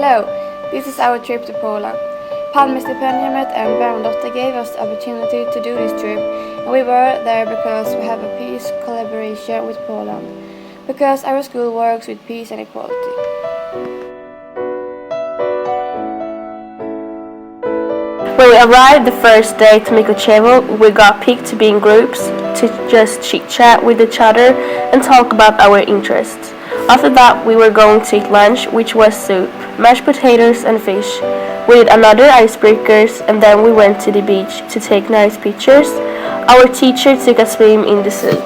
Hello, this is our trip to Poland. Palmestipendiumet and Bernadotte gave us the opportunity to do this trip, and we were there because we have a peace collaboration with Poland, because our school works with peace and equality. When we arrived the first day to Mikochevo, we got picked to be in groups to just chit-chat with each other and talk about our interests. After that, we were going to eat lunch, which was soup, mashed potatoes and fish. We did another icebreakers and then we went to the beach to take nice pictures. Our teacher took a swim in the sea.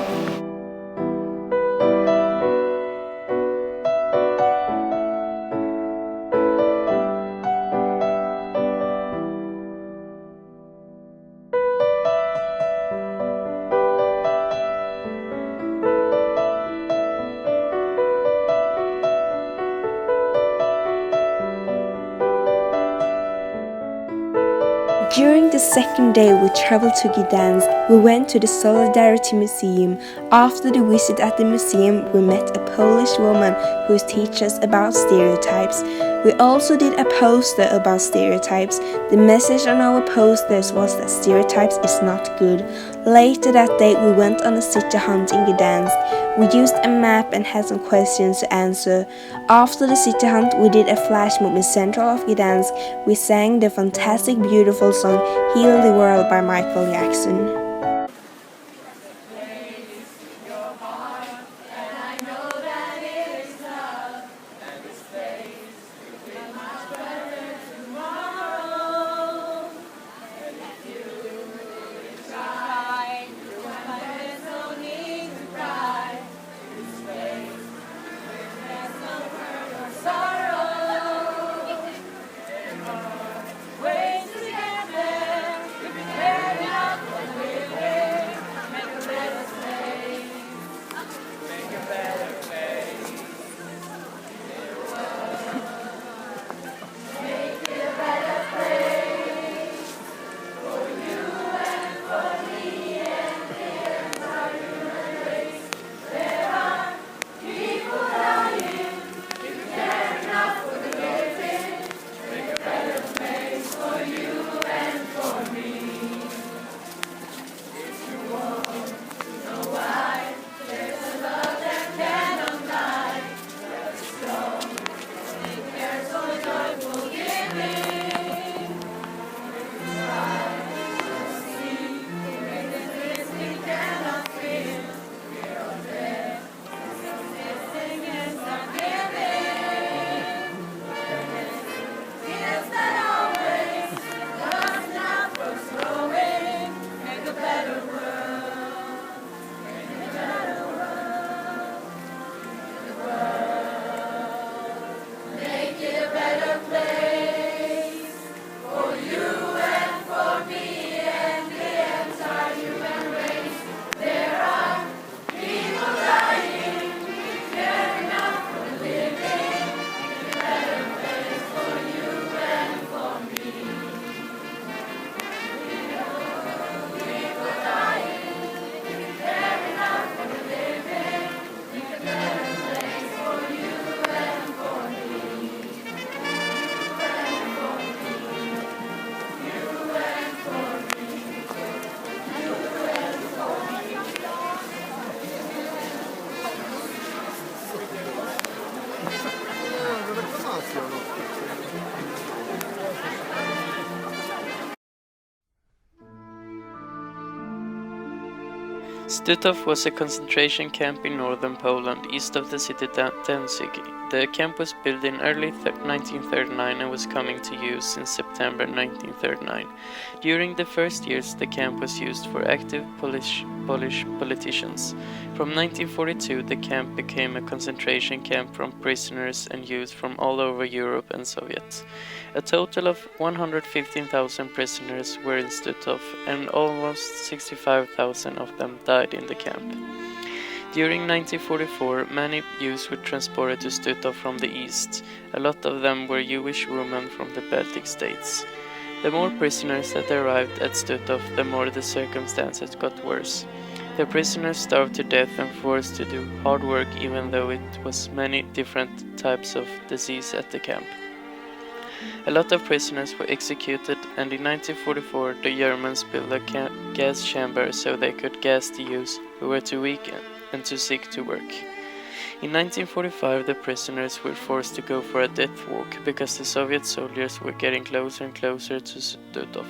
During the second day we traveled to Gdansk, we went to the Solidarity Museum. After the visit at the museum, we met a Polish woman who teaches us about stereotypes. We also did a poster about stereotypes. The message on our posters was that stereotypes is not good. Later that day we went on a city hunt in Gdansk. We used a map and had some questions to answer. After the city hunt we did a flash mob in central of Gdansk. We sang the fantastic beautiful song Heal the World by Michael Jackson. Stutov was a concentration camp in northern Poland, east of the city Danzig. The camp was built in early 1939 and was coming to use in September 1939. During the first years, the camp was used for active Polish politicians. From 1942, the camp became a concentration camp from prisoners and youth from all over Europe and Soviet. A total of 115,000 prisoners were in Stutov, and almost 65,000 of them died in the camp. During 1944, many Jews were transported to Stutov from the east. A lot of them were Jewish women from the Baltic states. The more prisoners that arrived at Stutov, the more the circumstances got worse. The prisoners starved to death and forced to do hard work, even though it was many different types of disease at the camp. A lot of prisoners were executed, and in 1944 the Germans built a gas chamber so they could gas the Jews who were too weak and too sick to work. In 1945 the prisoners were forced to go for a death walk because the Soviet soldiers were getting closer and closer to Stuttgart.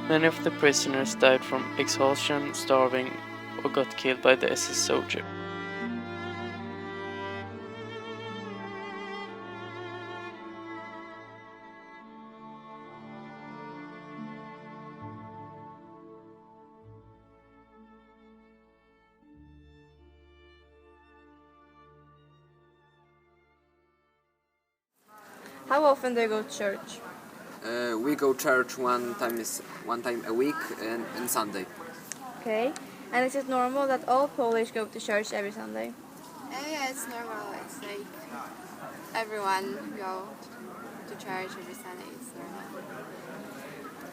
Many of the prisoners died from exhaustion, starving, or got killed by the SS soldier. How often do you go to church? We go church one time a week and Sunday. Okay. And is it normal that all Polish go to church every Sunday? Yeah, it's normal. It's like everyone go to church every Sunday. It's normal.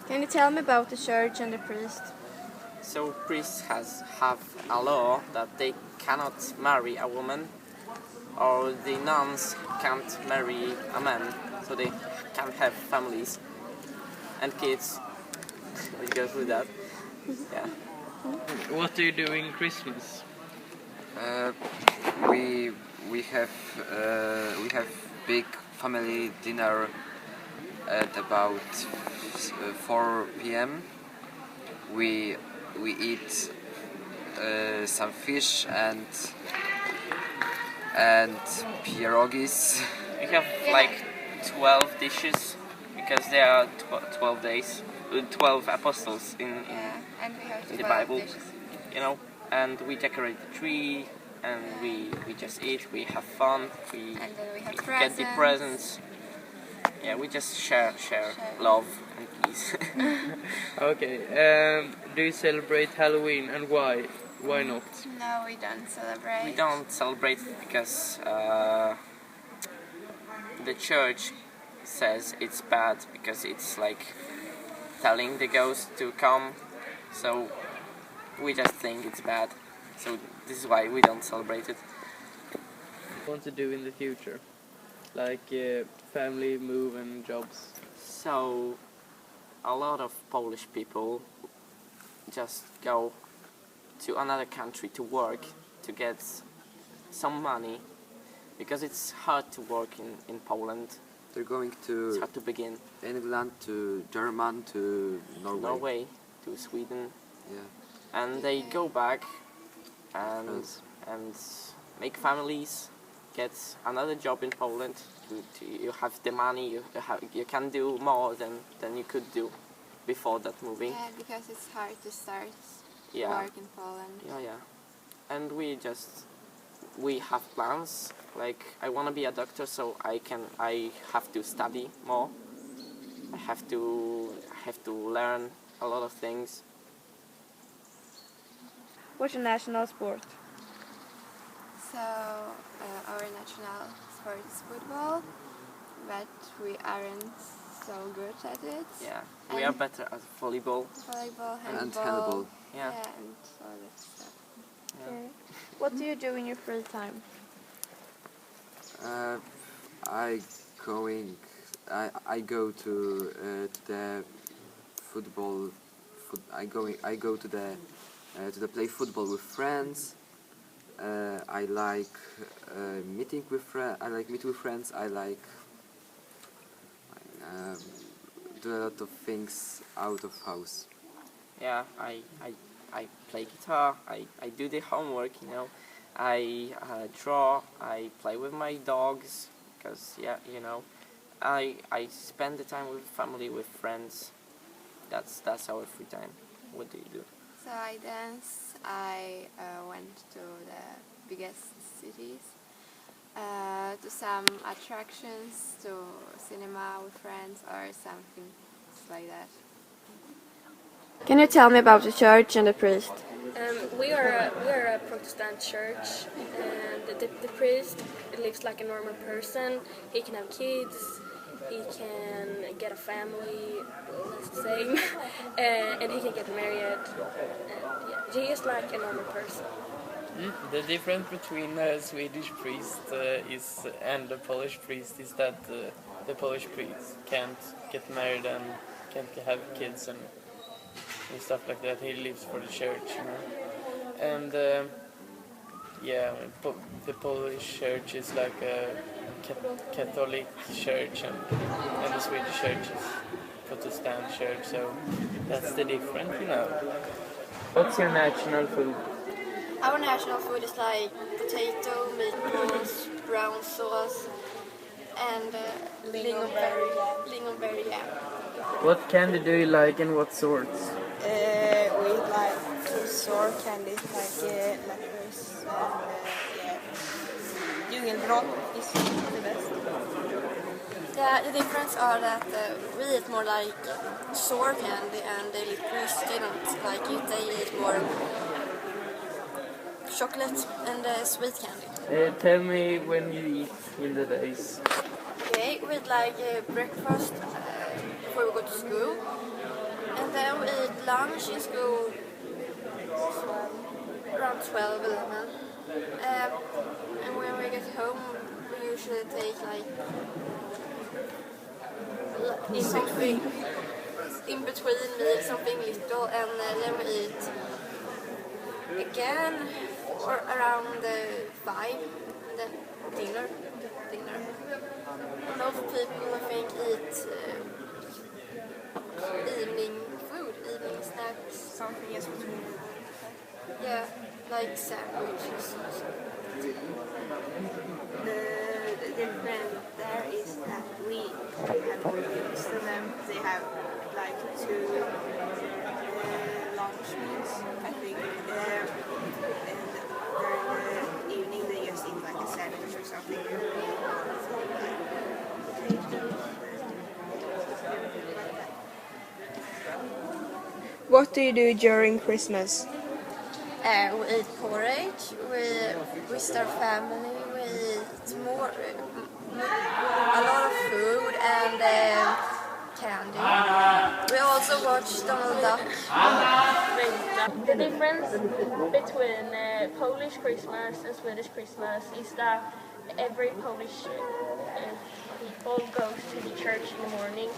Can you tell me about the church and the priest? So priests have a law that they cannot marry a woman, or the nuns can't marry a man, so they can't have families and kids. We go through that. Yeah. What do you do in Christmas? We have big family dinner at about 4 p.m. We eat some fish and pierogis. We have like 12 dishes because there are 12 days, 12 apostles in And we have the 12 Bible, dishes. you know, and we decorate the tree and we just eat, we have fun, we And then we have get the presents. Yeah, we just share love and peace. Okay, do you celebrate Halloween and why? Why not? No, we don't celebrate. We don't celebrate because the church says it's bad because it's like telling the ghost to come, so we just think it's bad. So this is why we don't celebrate it. Want to do in the future? Like family, move and jobs? So a lot of Polish people just go to another country to work, to get some money, because it's hard to work in Poland. They're going It's to hard to begin. England, to Germany, to Norway, to Sweden, Yeah. and they go back and France. and make families, get another job in Poland. You have the money, you can do more than you could do before that moving. Yeah, because it's hard to start Yeah. work in Poland. Yeah. And we have plans. Like I want to be a doctor, so I have to study more. I have to learn a lot of things. What's your national sport? So our national sport is football, but we aren't so good at it. Yeah, we are better at volleyball. Volleyball, And handball. handball. Yeah. And all that stuff. Okay. What do you do in your free time? I go to the football. I go to the play football with friends. I like meeting with friends. I like meet with friends. I like do a lot of things out of house. Yeah, I play guitar. I do the homework. You know, I draw. I play with my dogs. Because I spend the time with family, with friends. That's our free time. What do you do? So I dance. I went to the biggest cities, to some attractions, to cinema with friends or something like that. Can you tell me about the church and the priest? We are a Protestant church, and the priest lives like a normal person. He can have kids, he can get a family, that's the same, and he can get married. And, yeah, he is like a normal person. The difference between a Swedish priest and a Polish priest is that the Polish priest can't get married and can't have kids and stuff like that. He lives for the church, you know. And the Polish church is like a Catholic church, and the Swedish church is Protestant church, so that's the difference, you know. What's your national food? Our national food is like potato, meatballs, brown sauce, and lingonberry jam. What candy do you like and what sorts? We like sour candies like licorice and djungelvrån is the best. Yeah, the difference are that we eat more like sour candy and the licorice they don't like it. They eat more chocolate and sweet candy. Tell me when you eat in the days. Okay, we eat like breakfast before we go to school, and then we eat lunch in school around 12, 11. And when we get home, we usually take like something in between meals, something little, and then we eat again or around 5, and then dinner. A lot of people I think eat evening food, evening snacks. Something is between. Yeah, like sandwiches. The difference there is that we have used to them. They have like 2 lunch meals, I think. And during the evening they just eat like a sandwich or something. What do you do during Christmas? We eat porridge, we visit our family, we eat a lot of food and candy. We also watch Donald Duck. The difference between Polish Christmas and Swedish Christmas is that every Polish people goes to the church in the morning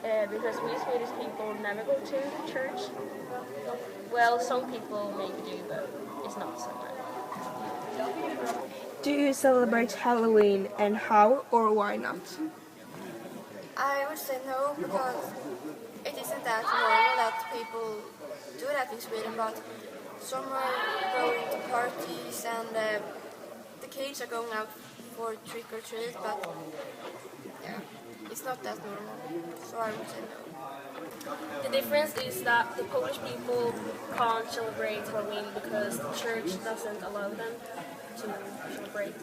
because we Swedish people never go to the church. Well, some people maybe do, but it's not so much. Do you celebrate Halloween and how or why not? I would say no, because it isn't that normal that people do that in Sweden, but some are going to parties and the kids are going out for trick or treat, but yeah, it's not that normal, so I would say no. The difference is that the Polish people can't celebrate Halloween because the church doesn't allow them to celebrate.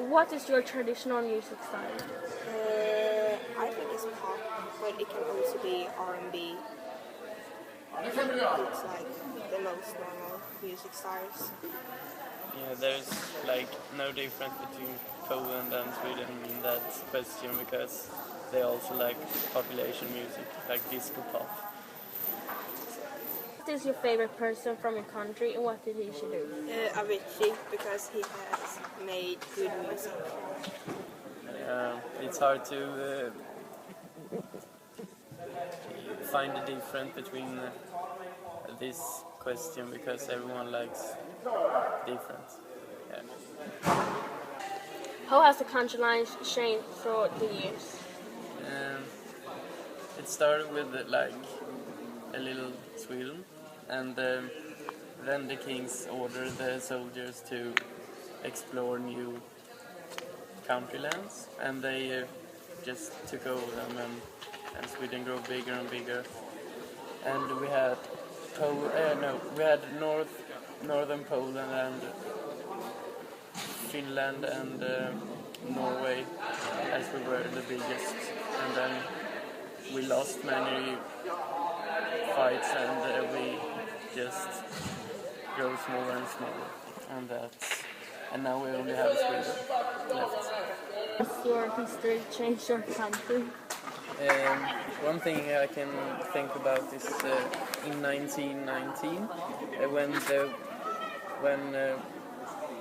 What is your traditional music style? I think it's pop, but it can also be R&B. It's like the most normal music styles. Yeah, there's like no difference between Poland and Sweden in that question because they also like population music, like disco pop. What is your favorite person from your country and what did he do? Avicii, because he has made good music. It's hard to find the difference between this question because everyone likes different. Yeah. How has the country lines changed throughout the years? It started with like a little Sweden, and then the kings ordered the soldiers to explore new country lands, and they just took over them, and Sweden grew bigger and bigger. And we had northern Poland and Finland and Norway as we were the biggest, and then we lost many fights and we just grow smaller and smaller, and now we only have Sweden left. Has your history changed your country? One thing I can think about is in 1919 when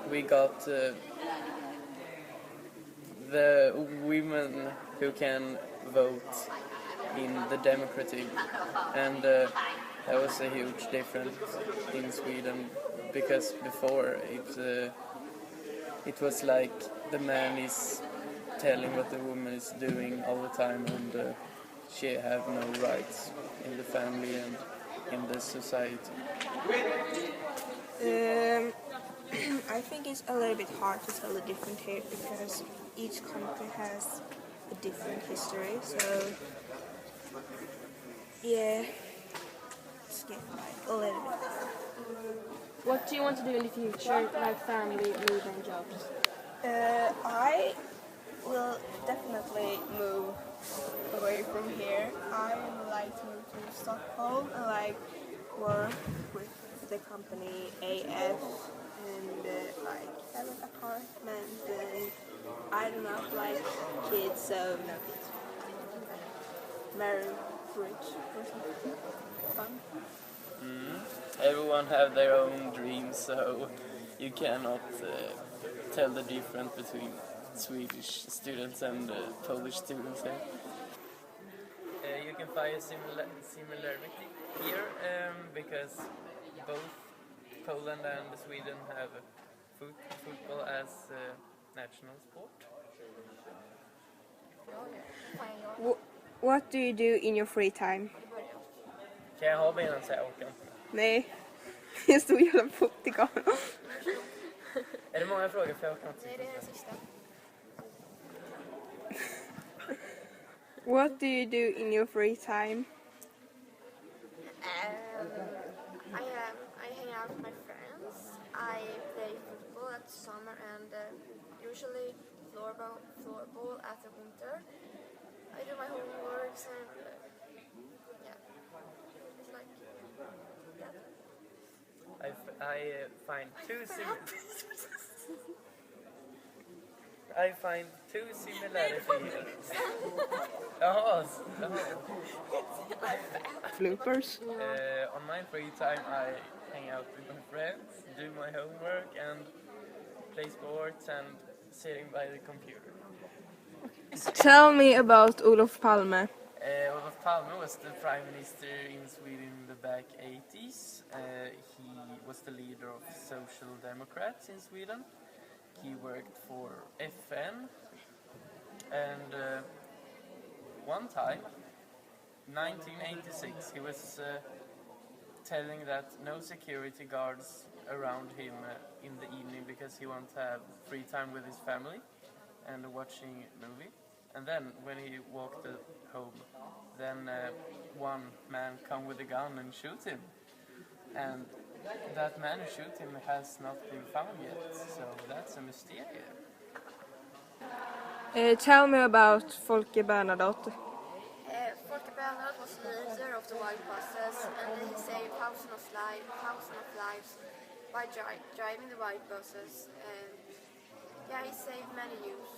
we got the women who can vote in the democratic, and that was a huge difference in Sweden, because before it was like the man is telling what the woman is doing all the time, and she have no rights in the family and in the society. I think it's a little bit hard to tell the difference here because each country has a different history. So yeah, it's getting like a little bit hard. What do you want to do in the future, like family, move and jobs? I will definitely move away from here. I would like to move to Stockholm and like work with the company AF and like have an apartment and I don't know, like kids, so marry rich or something fun. Everyone have their own dreams, so you cannot tell the difference between Swedish students and Polish students here. You can find a similarity here because both Poland and Sweden have football as national sport. What do you do in your free time? Kan jag ha benen så jag orkar inte? Nej, jag stod och höll på till kameran. Är det många frågor för jag orkar inte? Nej, det är den sista. What do you do in your free time? I hang out with my friends. I play football at summer and usually floorball at the winter. I do my homework and yeah, it's like that. I find two I find two similarities. Bloopers. On my free time, I hang out with my friends, do my homework, and play sports and sitting by the computer. Tell me about Olof Palme. Olof Palme was the prime minister in Sweden in the back 80s. He was the leader of Social Democrats in Sweden. He worked for FN, and one time, 1986, he was telling that no security guards around him in the evening because he wanted to have free time with his family and watching a movie. And then when he walked home, then one man come with a gun and shoot him. And that man who shoot him has not been found yet, so that's a mysterium. Tell me about Folke Bernadotte. Folke Bernadotte was leader of the white buses and he saved thousands of lives by driving the white buses, and yeah, he saved many youths.